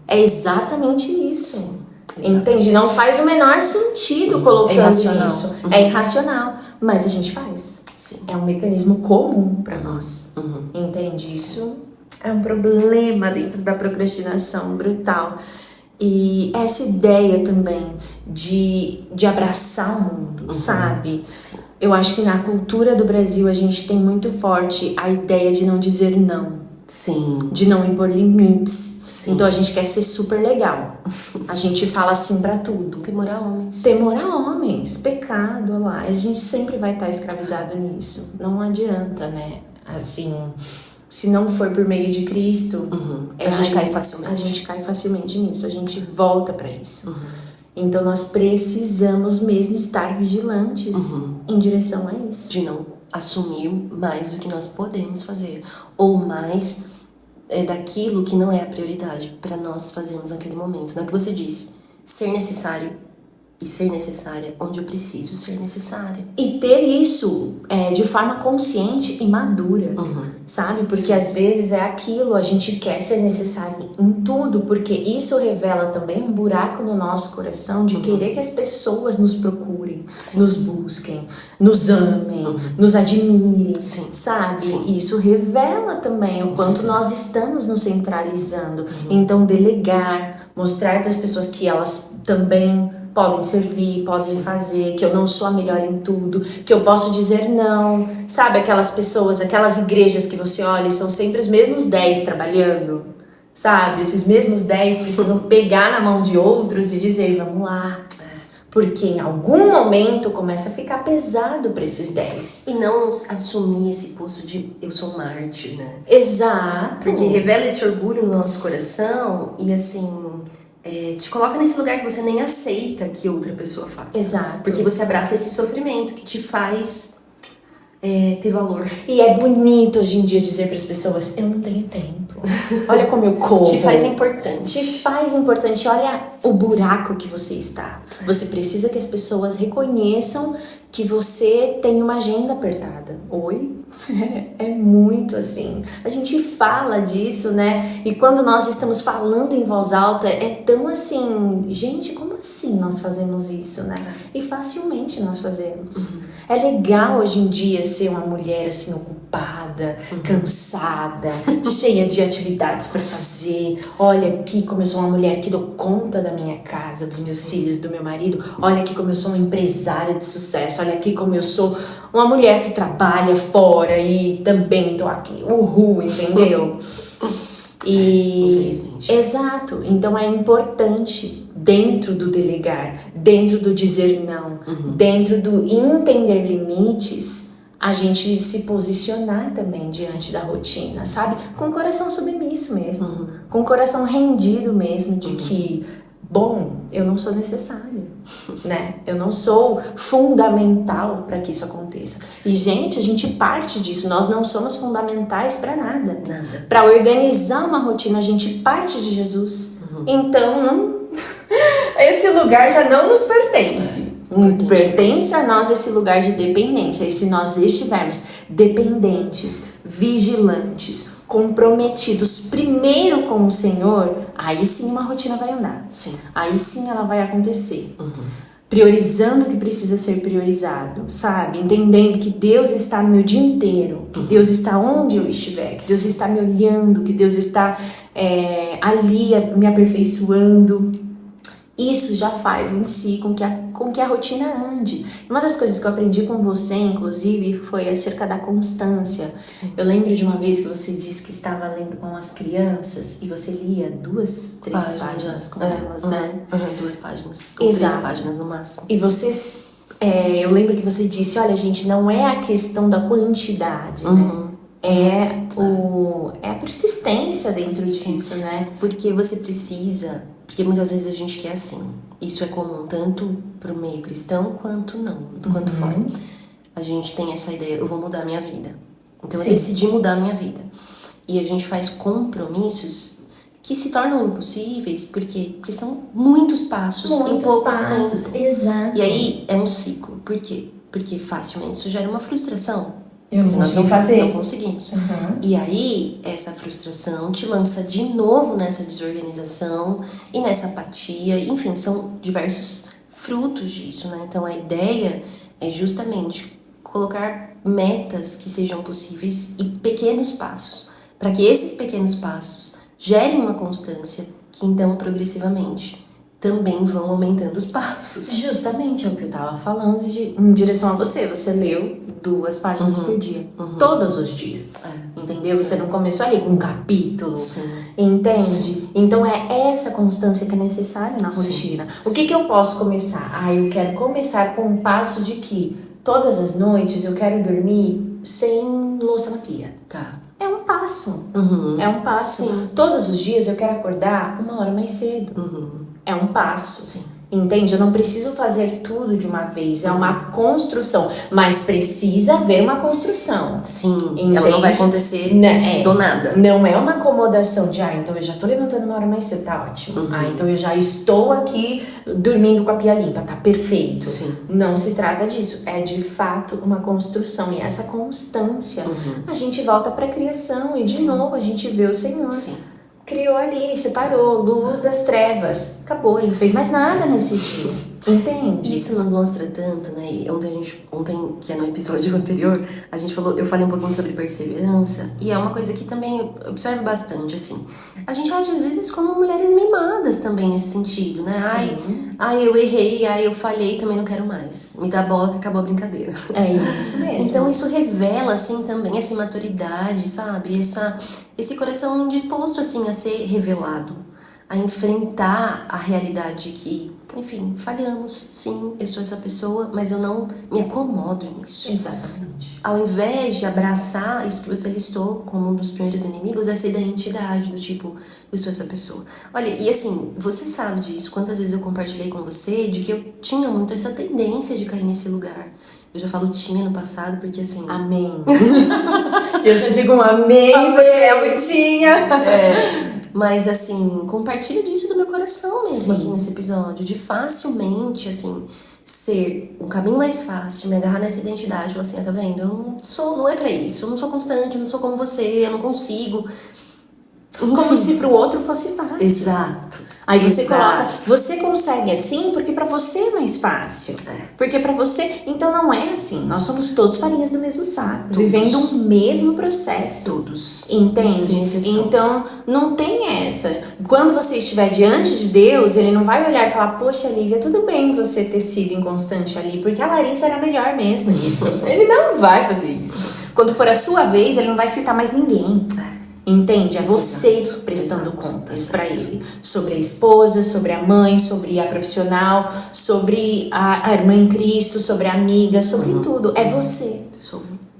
É exatamente isso. Entende? Não faz o menor sentido colocando isso. É irracional, mas a gente faz. É um mecanismo comum para nós. Entende? Isso é um problema dentro da procrastinação brutal. E essa ideia também de abraçar o mundo, sabe? Eu acho que na cultura do Brasil a gente tem muito forte a ideia de não dizer não. De não impor limites. Então a gente quer ser super legal. A gente fala assim pra tudo. Temorar homens. Temorar homens, pecado, lá. A gente sempre vai estar escravizado nisso. Não adianta, né? Assim, se não for por meio de Cristo, a gente cai facilmente. A gente cai facilmente nisso. A gente volta pra isso. Então nós precisamos mesmo estar vigilantes em direção a isso. De não assumir mais do que nós podemos fazer, ou mais daquilo que não é a prioridade para nós fazermos naquele momento. Não é o que você disse, ser necessário e ser necessária onde eu preciso ser necessária. E ter isso de forma consciente e madura, sabe? Porque às vezes é aquilo, a gente quer ser necessário em tudo, porque isso revela também um buraco no nosso coração de querer que as pessoas nos procurem, nos busquem, nos amem, nos admirem, sabe? E isso revela também o quanto nós estamos nos centralizando. Então delegar, mostrar para as pessoas que elas também podem servir, podem fazer, que eu não sou a melhor em tudo, que eu posso dizer não. Sabe aquelas pessoas, aquelas igrejas que você olha e são sempre os mesmos 10 trabalhando? Sabe? Esses mesmos 10 precisam pegar na mão de outros e dizer: vamos lá. Porque em algum momento começa a ficar pesado para esses 10. E não assumir esse posto de eu sou mártir, né? Exato. Porque revela esse orgulho no nosso coração e assim... te coloca nesse lugar que você nem aceita que outra pessoa faça. Exato. Porque você abraça esse sofrimento que te faz ter valor. E é bonito hoje em dia dizer para as pessoas: eu não tenho tempo. Olha como eu corro. Te faz importante. Te faz importante. Olha o buraco que você está. Você precisa que as pessoas reconheçam que você tem uma agenda apertada. Oi? É muito assim. A gente fala disso, né? E quando nós estamos falando em voz alta, é tão assim... Gente, como assim nós fazemos isso, né? E facilmente nós fazemos. É legal hoje em dia ser uma mulher assim ocupada, ocupada, cansada, cheia de atividades para fazer. Olha aqui como eu sou uma mulher que dou conta da minha casa, dos meus filhos, do meu marido. Olha aqui como eu sou uma empresária de sucesso. Olha aqui como eu sou uma mulher que trabalha fora e também tô aqui. Uhul, entendeu? Exato. Então é importante, dentro do delegar, dentro do dizer não, dentro do entender limites, a gente se posicionar também diante da rotina, sabe? Com o coração submisso mesmo, com o coração rendido mesmo, de que, bom, eu não sou necessário, né? Eu não sou fundamental para que isso aconteça. E, gente, a gente parte disso, nós não somos fundamentais para nada. Para organizar uma rotina, a gente parte de Jesus. Então, esse lugar já não nos pertence. Pertence a nós esse lugar de dependência. E se nós estivermos dependentes, vigilantes, comprometidos primeiro com o Senhor, aí sim uma rotina vai andar. Aí sim ela vai acontecer. Priorizando o que precisa ser priorizado, sabe? Entendendo que Deus está no meu dia inteiro, que Deus está onde eu estiver, que Deus está me olhando, que Deus está ali me aperfeiçoando. Isso já faz em si com que a rotina ande. Uma das coisas que eu aprendi com você, inclusive, foi acerca da constância. Eu lembro de uma vez que você disse que estava lendo com as crianças e você lia 2, 3 páginas com elas, né? 2 páginas, ou 3 páginas no máximo. E vocês, eu lembro que você disse, olha gente, não é a questão da quantidade, né? É a persistência dentro disso, né? Porque você precisa... Porque muitas vezes a gente quer assim. Isso é comum tanto pro meio cristão quanto não, quanto fora. A gente tem essa ideia, eu vou mudar a minha vida. Então eu decidi mudar a minha vida. E a gente faz compromissos que se tornam impossíveis porque são muitos passos em pouco tempo. Exato. E aí é um ciclo. Por quê? Porque facilmente isso gera uma frustração. Eu não consigo fazer. Não conseguimos. E aí, essa frustração te lança de novo nessa desorganização e nessa apatia. Enfim, são diversos frutos disso, né? Então, a ideia é justamente colocar metas que sejam possíveis e pequenos passos. Para que esses pequenos passos gerem uma constância que, então, progressivamente, também vão aumentando os passos. Justamente é o que eu tava falando em direção a você. Você leu 2 páginas por dia. Todos os dias. Entendeu? Você não começou ali com um capítulo. Entende? Então é essa constância que é necessária na rotina. O que eu posso começar? Eu quero começar com um passo de que todas as noites eu quero dormir sem louça na pia. É um passo. É um passo. Todos os dias eu quero acordar 1 hora mais cedo. É um passo. Entende? Eu não preciso fazer tudo de uma vez. É uma construção. Mas precisa haver uma construção. Entende? Ela não vai acontecer do nada. Não é uma acomodação de, então eu já tô levantando 1 hora mais cedo, tá ótimo. Então eu já estou aqui dormindo com a pia limpa, tá perfeito. Não se trata disso. É de fato uma construção. E essa constância, a gente volta pra criação. E de novo a gente vê o Senhor. Criou ali, separou, luz das trevas. Acabou, ele não fez mais nada nesse dia. Entende? Isso nos mostra tanto, né? E ontem, que é no episódio anterior, eu falei um pouquinho sobre perseverança. E é uma coisa que também eu observo bastante, assim. A gente age, às vezes, como mulheres mimadas também nesse sentido, né? Eu errei, eu falhei, também não quero mais. Me dá bola que acabou a brincadeira. É isso mesmo. Então, isso revela, assim, também essa imaturidade, sabe? Esse coração disposto, assim, a ser revelado, a enfrentar a realidade que, enfim, falhamos, sim, eu sou essa pessoa, mas eu não me acomodo nisso. Exatamente. Ao invés de abraçar isso que você listou como um dos primeiros inimigos, essa identidade do tipo, eu sou essa pessoa. Olha, e assim, você sabe disso, quantas vezes eu compartilhei com você de que eu tinha muito essa tendência de cair nesse lugar. Eu já falo tinha no passado, porque assim... Amém. Eu já digo amém, eu tinha. Mas assim, compartilho disso do meu coração mesmo aqui nesse episódio. De facilmente, assim, ser um caminho mais fácil, me agarrar nessa identidade. Falar assim, tá vendo? Não é pra isso. Eu não sou constante, eu não sou como você, eu não consigo. Como se pro outro fosse fácil. Exato. Aí você coloca, você consegue assim porque pra você é mais fácil. Porque pra você, então não é assim. Nós somos todos farinhas do mesmo saco, vivendo o mesmo processo. Todos. Entende? Sem exceção. Então não tem essa. Quando você estiver diante de Deus, ele não vai olhar e falar: poxa, Lívia, tudo bem você ter sido inconstante ali, porque a Larissa era melhor mesmo nisso. Ele não vai fazer isso. Quando for a sua vez, ele não vai citar mais ninguém. Entende? É você prestando contas para ele. Sobre a esposa, sobre a mãe, sobre a profissional, sobre a irmã em Cristo, sobre a amiga, sobre tudo. É você.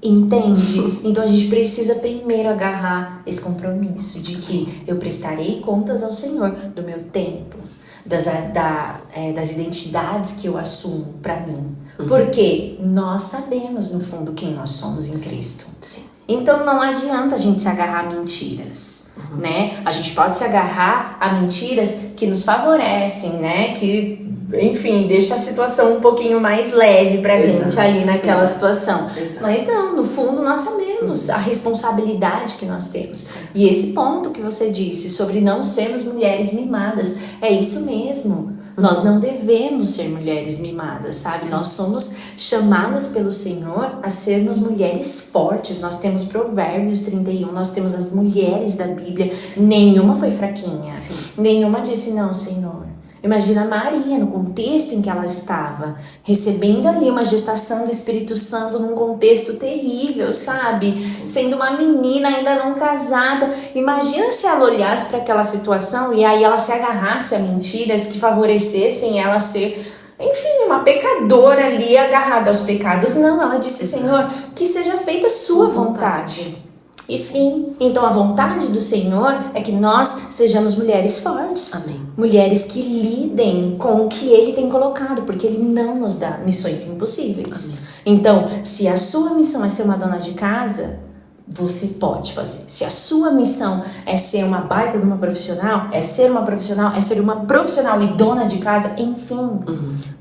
Entende? Então a gente precisa primeiro agarrar esse compromisso de que eu prestarei contas ao Senhor do meu tempo, das identidades que eu assumo para mim. Porque nós sabemos no fundo quem nós somos em Cristo. Sim. Então não adianta a gente se agarrar a mentiras, né? A gente pode se agarrar a mentiras que nos favorecem, né? Que, enfim, deixa a situação um pouquinho mais leve pra gente ali naquela situação. Mas não, no fundo nós sabemos a responsabilidade que nós temos. E esse ponto que você disse sobre não sermos mulheres mimadas, é isso mesmo. Nós não devemos ser mulheres mimadas, sabe? Sim. Nós somos chamadas pelo Senhor a sermos mulheres fortes. Nós temos Provérbios 31, nós temos as mulheres da Bíblia. Sim. Nenhuma foi fraquinha. Sim. Nenhuma disse, não, Senhor. Imagina Maria, no contexto em que ela estava, recebendo ali uma gestação do Espírito Santo num contexto terrível, sabe? Sim. Sendo uma menina ainda não casada. Imagina se ela olhasse para aquela situação e aí ela se agarrasse a mentiras que favorecessem ela ser, enfim, uma pecadora ali agarrada aos pecados. Não, ela disse, Senhor, que seja feita a sua vontade. E sim, então a vontade do Senhor é que nós sejamos mulheres fortes. Amém. Mulheres que lidem com o que Ele tem colocado, porque Ele não nos dá missões impossíveis. Amém. Então, se a sua missão é ser uma dona de casa, você pode fazer. Se a sua missão é ser uma baita de uma profissional, é ser uma profissional e dona de casa, enfim,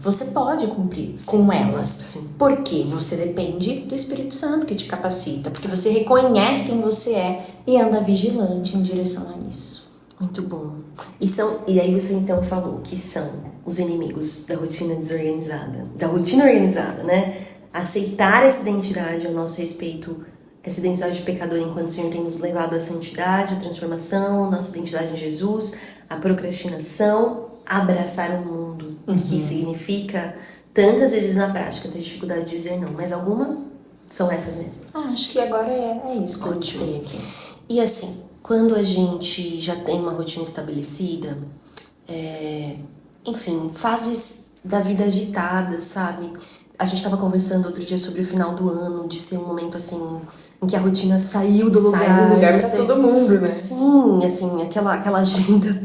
você pode cumprir com elas. Sim. Porque você depende do Espírito Santo que te capacita, porque você reconhece quem você é e anda vigilante em direção a isso. Muito bom. E aí você então falou que são os inimigos da rotina desorganizada, da rotina organizada, né? Aceitar essa identidade ao nosso respeito, essa identidade de pecador enquanto o Senhor tem nos levado à santidade, à transformação, nossa identidade em Jesus, a procrastinação, abraçar o mundo, que significa tantas vezes na prática ter dificuldade de dizer não, mas alguma são essas mesmas. Acho que agora é isso que eu gostei aqui. E assim, quando a gente já tem uma rotina estabelecida, enfim, fases da vida agitadas, sabe? A gente estava conversando outro dia sobre o final do ano, de ser um momento assim em que a rotina saiu do lugar. Saiu do lugar pra todo mundo, né? Sim, assim, aquela agenda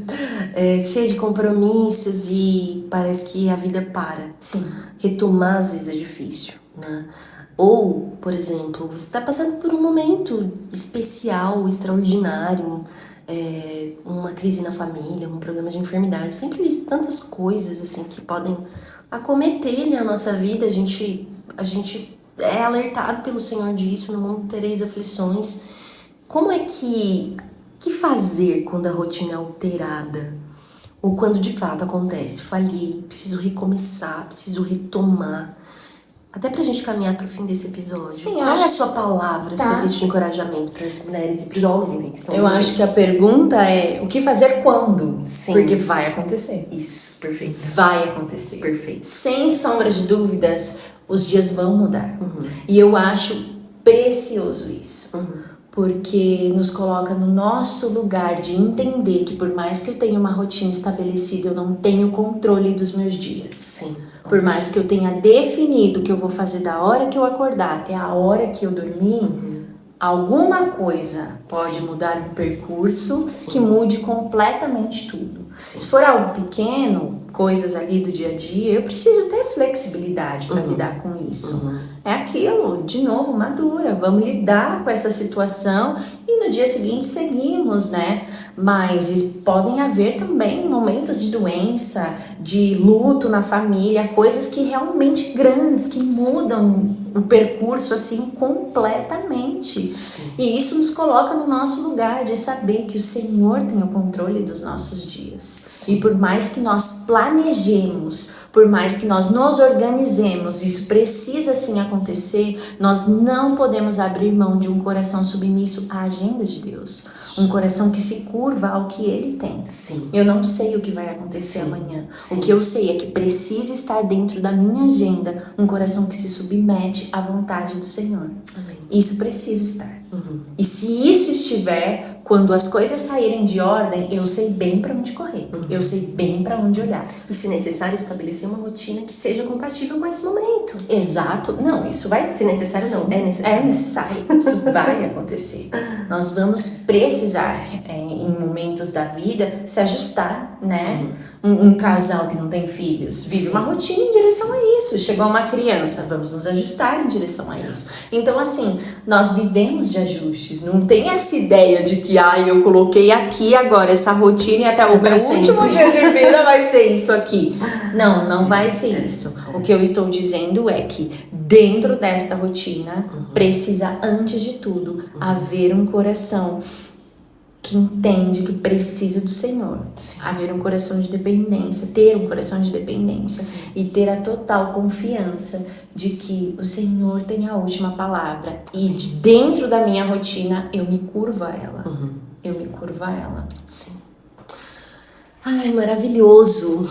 cheia de compromissos e parece que a vida para. Sim. Retomar às vezes é difícil, né? Ou, por exemplo, você está passando por um momento especial, extraordinário, uma crise na família, um problema de enfermidade, sempre isso, tantas coisas assim que podem acometer, né, a nossa vida. A gente é alertado pelo Senhor disso, no mundo tereis aflições. Como é que fazer quando a rotina é alterada? Ou quando de fato acontece, falhei, preciso recomeçar, preciso retomar. Até pra gente caminhar pro fim desse episódio. Sim, qual é a sua palavra sobre este encorajamento para as mulheres e para os homens que estão Eu acho que a pergunta é o que fazer quando? Sim. Porque vai acontecer. Isso, perfeito. Vai acontecer. Perfeito. Sem sombra de dúvidas, os dias vão mudar. E eu acho precioso isso. Porque nos coloca no nosso lugar de entender que por mais que eu tenha uma rotina estabelecida, eu não tenho controle dos meus dias. Sim. Por mais que eu tenha definido o que eu vou fazer da hora que eu acordar até a hora que eu dormir, alguma coisa pode mudar o percurso que mude completamente tudo. Se for algo pequeno, coisas ali do dia a dia, eu preciso ter flexibilidade para lidar com isso. É aquilo, de novo, madura. Vamos lidar com essa situação e no dia seguinte seguimos, né? Mas podem haver também momentos de doença, de luto na família, coisas que realmente grandes, que mudam o percurso assim completamente. completamente. Sim. E isso nos coloca no nosso lugar de saber que o Senhor tem o controle dos nossos dias. Sim. E por mais que nós planejemos, por mais que nós nos organizemos, isso precisa sim acontecer, nós não podemos abrir mão de um coração submisso à agenda de Deus. Um coração que se curva ao que Ele tem. Sim. Eu não sei o que vai acontecer amanhã. O que eu sei é que precisa estar dentro da minha agenda um coração que se submete à vontade do Senhor. Amém. Isso precisa estar. E se isso estiver, quando as coisas saírem de ordem, eu sei bem para onde correr. Eu sei bem para onde olhar. E se necessário, estabelecer uma rotina que seja compatível com esse momento. Exato. Não, isso vai... Se necessário, não. É necessário. É necessário. Isso vai acontecer. Nós vamos precisar, em momentos da vida, se ajustar, né? Um casal que não tem filhos vive uma rotina em direção a isso. Chegou uma criança, vamos nos ajustar em direção a isso. Então, assim, nós vivemos de ajustes. Não tem essa ideia de que, eu coloquei aqui agora essa rotina e até o meu último dia de vida vai ser isso aqui. Não, não vai ser isso. O que eu estou dizendo é que dentro desta rotina precisa, antes de tudo, haver um coração que entende que precisa do Senhor. Sim. Haver um coração de dependência, ter um coração de dependência. Sim. E ter a total confiança de que o Senhor tem a última palavra. E de dentro da minha rotina, eu me curvo a ela. Eu me curvo a ela. Sim. Ai, maravilhoso.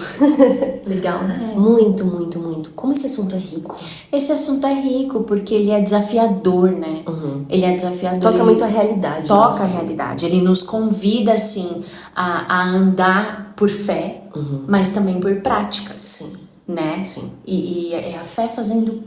Legal, né? Muito, muito, muito. Como esse assunto é rico. Esse assunto é rico porque ele é desafiador, né? Ele é desafiador. Toca muito a realidade. Toca a realidade. Ele nos convida, assim, a andar por fé, mas também por práticas. Sim. Né? Sim. E é a fé fazendo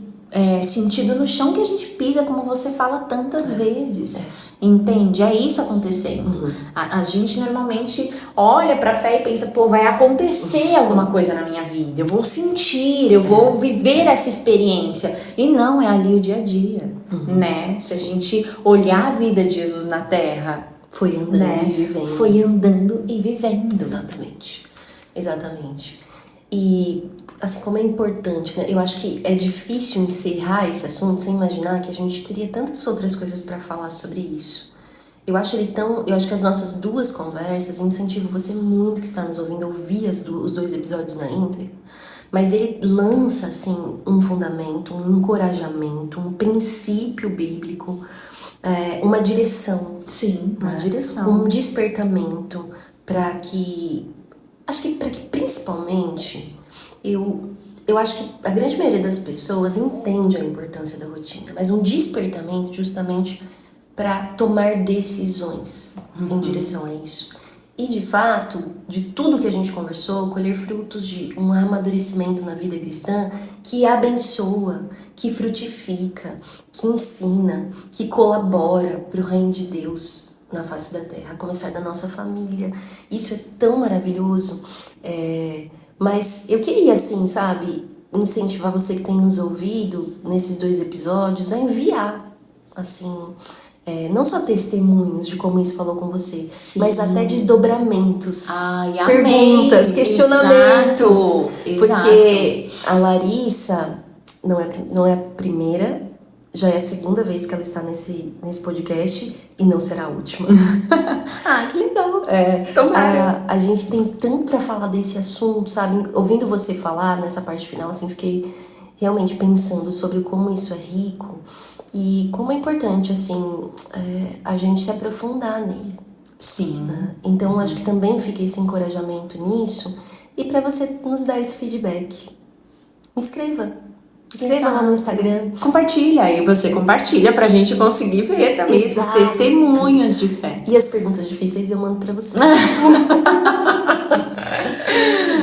sentido no chão que a gente pisa, como você fala tantas vezes. Entende? É isso acontecendo. A gente normalmente olha pra fé e pensa, vai acontecer alguma coisa na minha vida, eu vou sentir, eu vou viver essa experiência. E não, é ali o dia a dia, né? Se a gente olhar a vida de Jesus na Terra, foi andando e vivendo. Foi andando e vivendo. Exatamente. Exatamente. E assim como é importante, né? Eu acho que é difícil encerrar esse assunto sem imaginar que a gente teria tantas outras coisas para falar sobre isso. Eu acho que as nossas duas conversas incentivam você muito que está nos ouvindo a ouvir os dois episódios na íntegra. Mas ele lança assim um fundamento, um encorajamento, um princípio bíblico, uma direção. Sim, uma direção. Um despertamento para que principalmente eu acho que a grande maioria das pessoas entende a importância da rotina, mas um despertamento justamente para tomar decisões em direção a isso. E de fato, de tudo que a gente conversou, colher frutos de um amadurecimento na vida cristã que abençoa, que frutifica, que ensina, que colabora para o reino de Deus na face da terra, a começar da nossa família. Isso é tão maravilhoso. Mas eu queria, assim, sabe, incentivar você que tem nos ouvido nesses dois episódios a enviar, assim, não só testemunhos de como isso falou com você, mas até desdobramentos, perguntas, questionamentos. Exato. Porque a Larissa não é a primeira, já é a segunda vez que ela está nesse podcast e não será a última. Que legal. Tomara. A gente tem tanto pra falar desse assunto, sabe? Ouvindo você falar nessa parte final, assim, fiquei realmente pensando sobre como isso é rico e como é importante, assim, a gente se aprofundar nele. Sim. Né? Então, acho que também fica esse encorajamento nisso e pra você nos dar esse feedback. Me escreva. Escreva lá no Instagram. Compartilha, aí você compartilha pra gente conseguir ver também esses testemunhos de fé. E as perguntas difíceis eu mando pra você.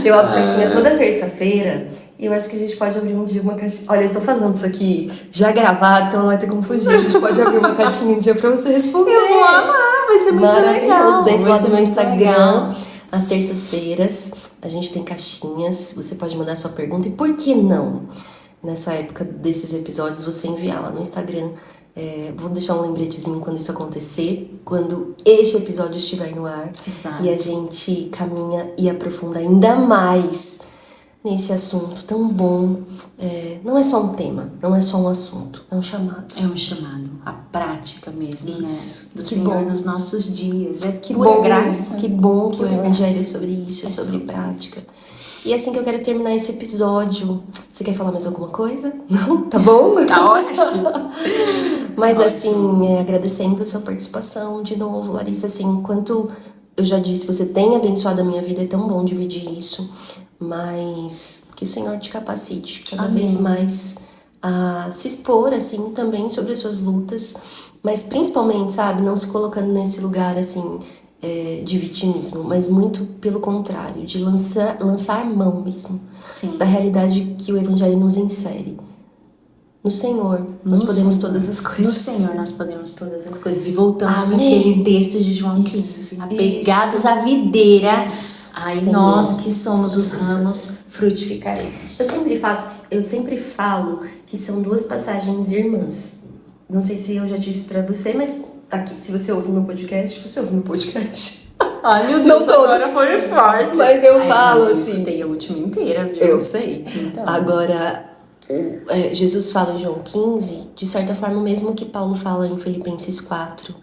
Eu abro caixinha toda terça-feira e eu acho que a gente pode abrir um dia uma caixinha. Olha, eu estou falando isso aqui já gravado, então não vai ter como fugir. A gente pode abrir uma caixinha um dia pra você responder. Eu vou amar, vai ser muito legal. Dentro lá do meu Instagram, às terças-feiras, a gente tem caixinhas. Você pode mandar sua pergunta e por que não? Nessa época desses episódios, você enviar lá no Instagram. Vou deixar um lembretezinho quando isso acontecer, quando este episódio estiver no ar. Exato. E a gente caminha e aprofunda ainda mais nesse assunto tão bom. Não é só um tema, não é só um assunto, é um chamado. É um chamado. a prática mesmo, isso, né? Do Senhor nos nossos dias. É que pura bom, graça. que bom que o Evangelho é sobre isso, é sobre prática. E é assim que eu quero terminar esse episódio. Você quer falar mais alguma coisa? Não? Tá bom? Tá ótimo. Mas assim, agradecendo a sua participação de novo, Larissa, assim, enquanto eu já disse, você tem abençoado a minha vida, é tão bom dividir isso, mas que o Senhor te capacite cada vez mais a se expor, assim, também sobre as suas lutas, mas principalmente, sabe, não se colocando nesse lugar, assim, de vitimismo, mas muito pelo contrário, de lançar mão mesmo da realidade que o Evangelho nos insere. No Senhor nós podemos todas as coisas. No Senhor nós podemos todas as coisas. E voltamos para aquele texto de João 15. Apegados à videira, nós que somos os ramos, frutificaremos. Eu sempre falo que são duas passagens irmãs. Não sei se eu já disse pra você, mas aqui, se você ouve meu podcast, você ouve meu podcast. Ai, meu Deus, agora foi forte. Mas eu falo assim. Eu escutei a última inteira, viu? Eu sei. Então. Agora, Jesus fala em João 15, de certa forma, mesmo que Paulo fala em Filipenses 4,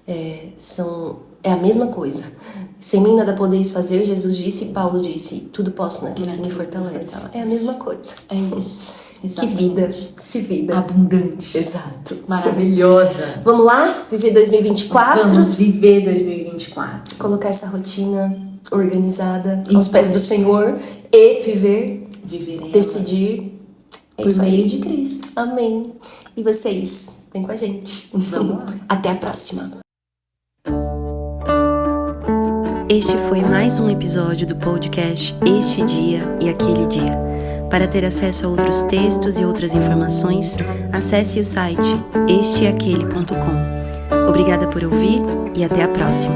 é a mesma coisa. Sem mim nada podeis fazer, Jesus disse, e Paulo disse, tudo posso naquele que me fortalece. É a mesma coisa. É isso. Exatamente. Que vida. Abundante. Exato. Maravilhosa. Vamos lá? Viver 2024? Vamos viver 2024. Colocar essa rotina organizada aos pés do Senhor e viver decidir. Por meio de Cristo. Amém. E vocês? Vem com a gente. Vamos lá. Até a próxima. Este foi mais um episódio do podcast Este Dia e Aquele Dia. Para ter acesso a outros textos e outras informações, acesse o site esteaquele.com. Obrigada por ouvir e até a próxima.